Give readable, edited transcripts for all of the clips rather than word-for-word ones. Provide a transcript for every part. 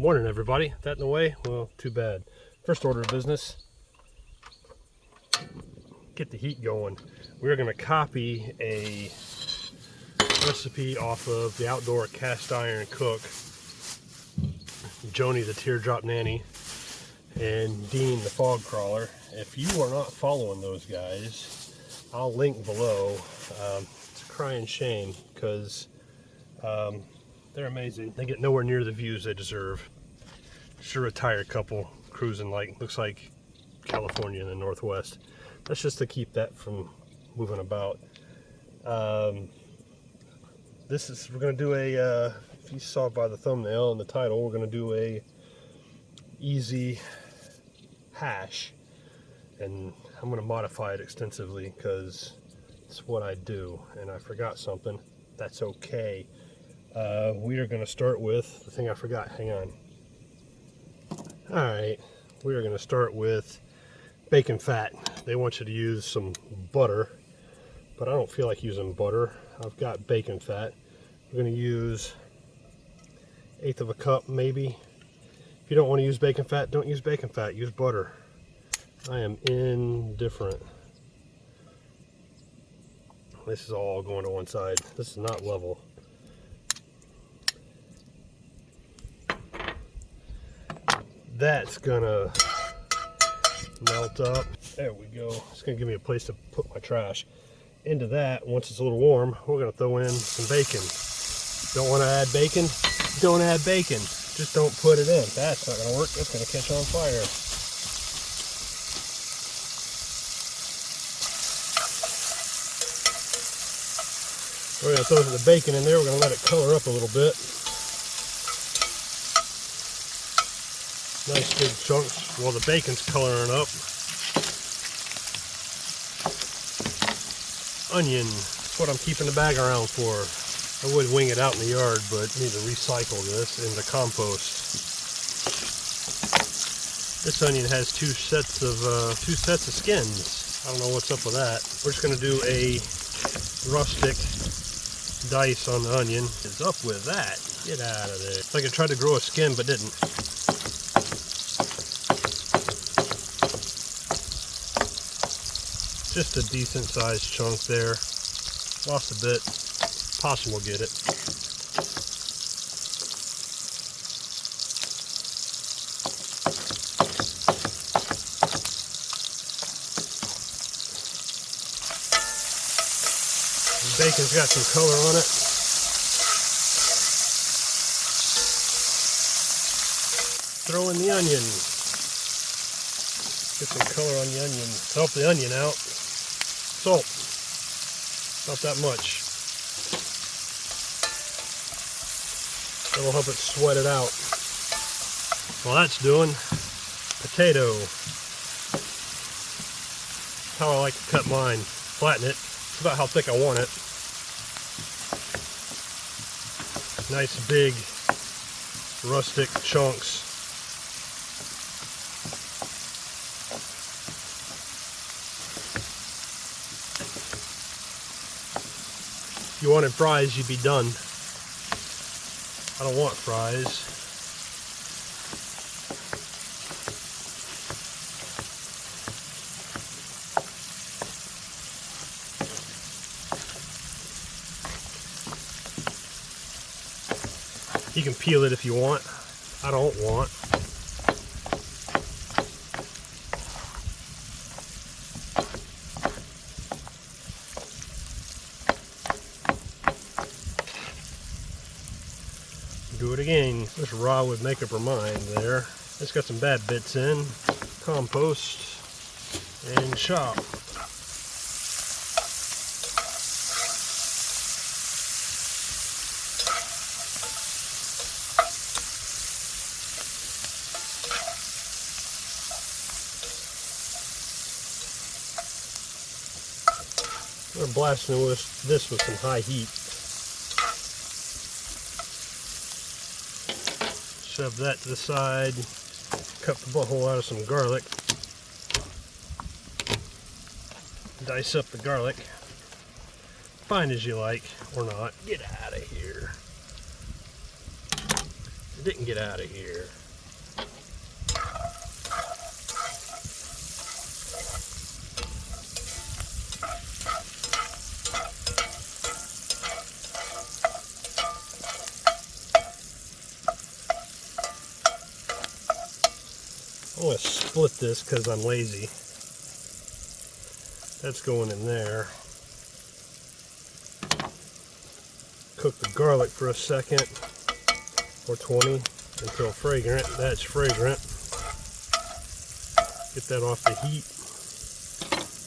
Morning, everybody. That in the way? Well, too bad. First order of business, get the heat going. We're going to copy a recipe off of the Outdoor Cast Iron Cook, Joni the Teardrop Nanny, and Dean the Fog Crawler. If you are not following those guys, I'll link below. It's a crying shame because they're amazing. They get nowhere near the views they deserve. Just a retired couple cruising looks like California in the Northwest. That's just to keep that from moving about. We're going to do a, if you saw by the thumbnail and the title, we're going to do a easy hash. And I'm going to modify it extensively because it's what I do. And I forgot something. That's okay. We are going to start with the thing I forgot. Hang on. Alright, we are going to start with bacon fat. They want you to use some butter, but I don't feel like using butter. I've got bacon fat. We're going to use 1/8 of a cup maybe. If you don't want to use bacon fat, don't use bacon fat. Use butter. I am indifferent. This is all going to one side. This is not level. That's gonna melt up. There we go. It's gonna give me a place to put my trash. Into that, once it's a little warm, we're gonna throw in some bacon. Don't want to add bacon? Don't add bacon. Just don't put it in. That's not gonna work. That's gonna catch on fire. We're gonna throw the bacon in there. We're gonna let it color up a little bit. Nice big chunks while the bacon's coloring up. Onion, that's what I'm keeping the bag around for. I would wing it out in the yard, but need to recycle this into compost. This onion has two sets of skins. I don't know what's up with that. We're just gonna do a rustic dice on the onion. What's up with that? Get out of there. It's like I tried to grow a skin but didn't. Just a decent sized chunk there. Lost a bit. Possible get it. The bacon's got some color on it. Throw in the onion. Get some color on the onion. Help the onion out. Salt, not that much. That'll help it sweat it out. While that's doing, potato. That's how I like to cut mine. Flatten it. It's about how thick I want it. Nice big rustic chunks. If you wanted fries, you'd be done. I don't want fries. You can peel it if you want. I don't want. Do it again. This raw would make up her mind there. It's got some bad bits in. Compost and chop. We're blasting this with some high heat. Shove that to the side. Cut the butthole out of some garlic. Dice up the garlic. Fine as you like, or not. Get out of here. didn't get out of here. I'm going to split this because I'm lazy. That's going in there. Cook the garlic for a second or 20 until fragrant. That's fragrant. Get that off the heat.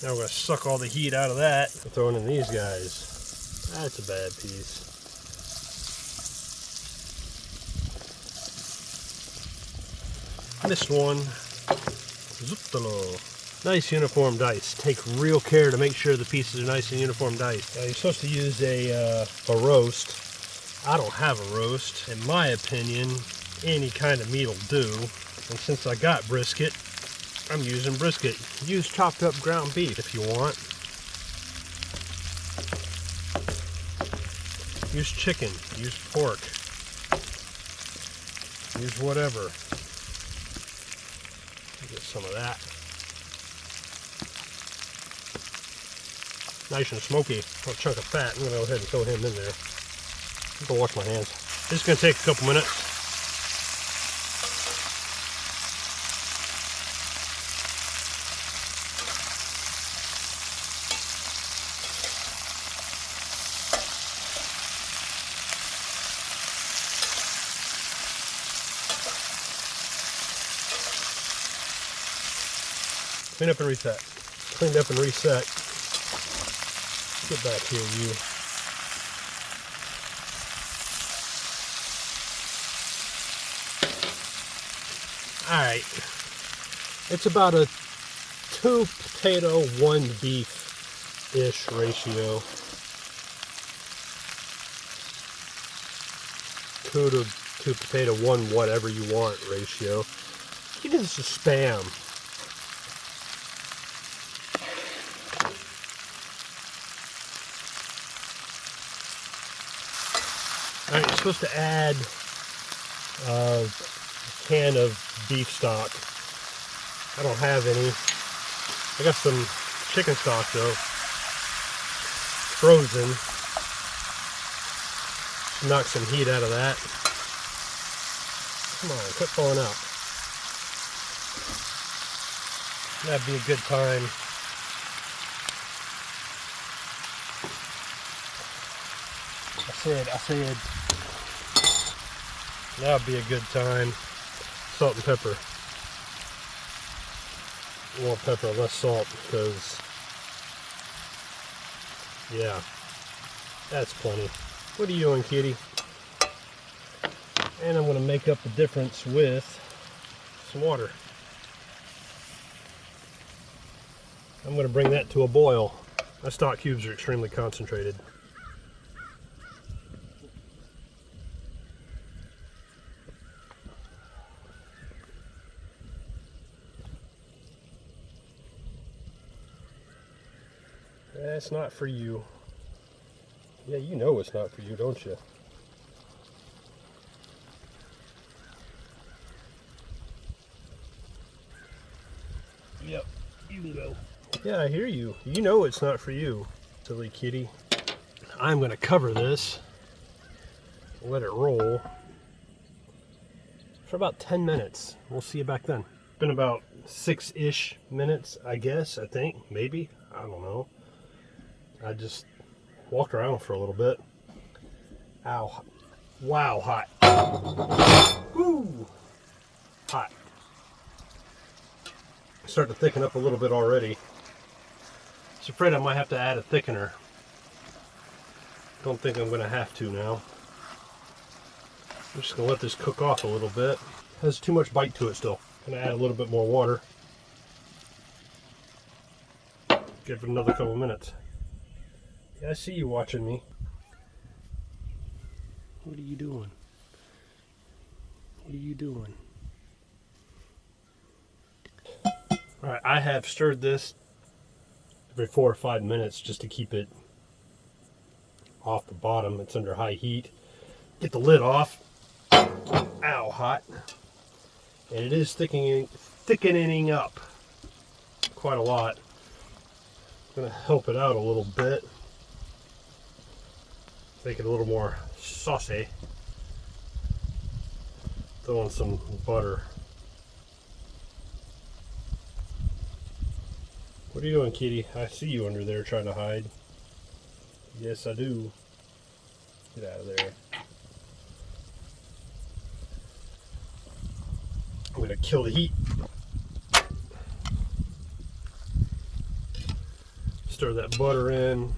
Now we're going to suck all the heat out of that. I'm throwing in these guys. That's a bad piece. Missed one. Zuttalo. Nice uniform dice. Take real care to make sure the pieces are nice and uniform diced. Now you're supposed to use a roast. I don't have a roast. In my opinion, any kind of meat will do. And since I got brisket, I'm using brisket. Use chopped up ground beef if you want. Use chicken. Use pork. Use whatever. Get some of that. Nice and smoky. A chunk of fat. I'm going to go ahead and throw him in there. I'm going to wash my hands. This is going to take a couple minutes. Clean up and reset. Cleaned up and reset. Get back here, you. Alright. It's about a 2 potato, 1 beef-ish ratio. 2 to 2 potato, 1 whatever you want ratio. Give this a spam. Alright, you're supposed to add a can of beef stock. I don't have any. I got some chicken stock though. Frozen. Knock some heat out of that. Come on, quit falling out. That'd be a good time. I said, that'd be a good time. Salt and pepper. More pepper, less salt, because, yeah, that's plenty. What are you doing, kitty? And I'm going to make up the difference with some water. I'm going to bring that to a boil. My stock cubes are extremely concentrated. That's not for you. Yeah, you know it's not for you, don't you? Yep, you can go. Yeah, I hear you. You know it's not for you, silly kitty. I'm going to cover this, let it roll for about 10 minutes. We'll see you back then. It's been about 6-ish minutes, I guess, I think, maybe. I don't know. I just walked around for a little bit. Ow. Wow, hot. Woo! Hot. Starting to thicken up a little bit already. I was afraid I might have to add a thickener. Don't think I'm going to have to now. I'm just going to let this cook off a little bit. Has too much bite to it still. Going to add a little bit more water. Give it another couple minutes. Yeah, I see you watching me. What are you doing? What are you doing? Alright, I have stirred this every 4 or 5 minutes just to keep it off the bottom. It's under high heat. Get the lid off. Ow, hot. And it is thickening up quite a lot. I'm going to help it out a little bit. Make it a little more saucy. Throw in some butter. What are you doing, kitty? I see you under there trying to hide. Yes, I do. Get out of there. I'm going to kill the heat. Stir that butter in.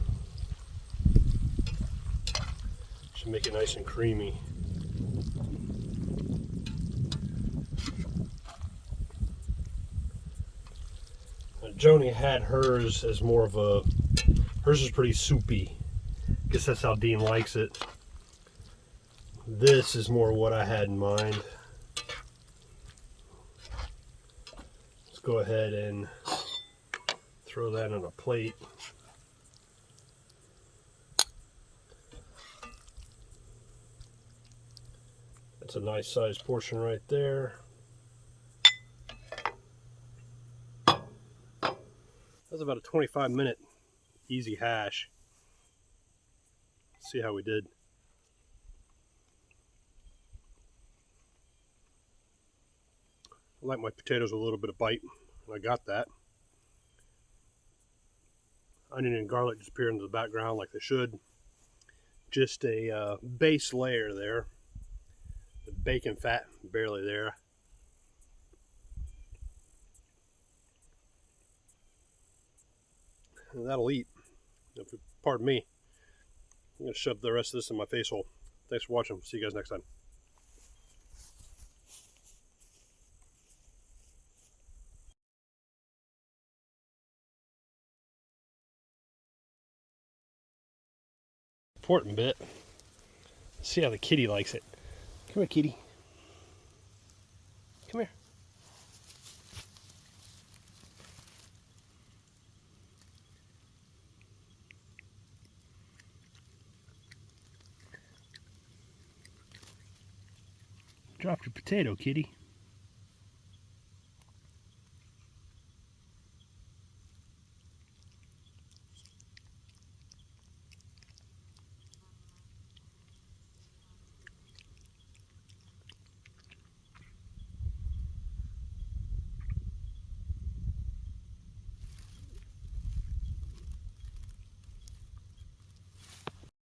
Should make it nice and creamy. Now, Joni had hers as more of a, hers is pretty soupy. I guess that's how Dean likes it. This is more what I had in mind. Let's go ahead and throw that on a plate. That's a nice sized portion right there. That's about a 25-minute easy hash. See how we did. I like my potatoes with a little bit of bite. I got that. Onion and garlic disappear into the background like they should. Just a base layer there. The bacon fat barely there. And that'll eat. If you pardon me. I'm going to shove the rest of this in my face hole. Thanks for watching. See you guys next time. Important bit. See how the kitty likes it. Come here, kitty. Come here. Dropped your potato, kitty.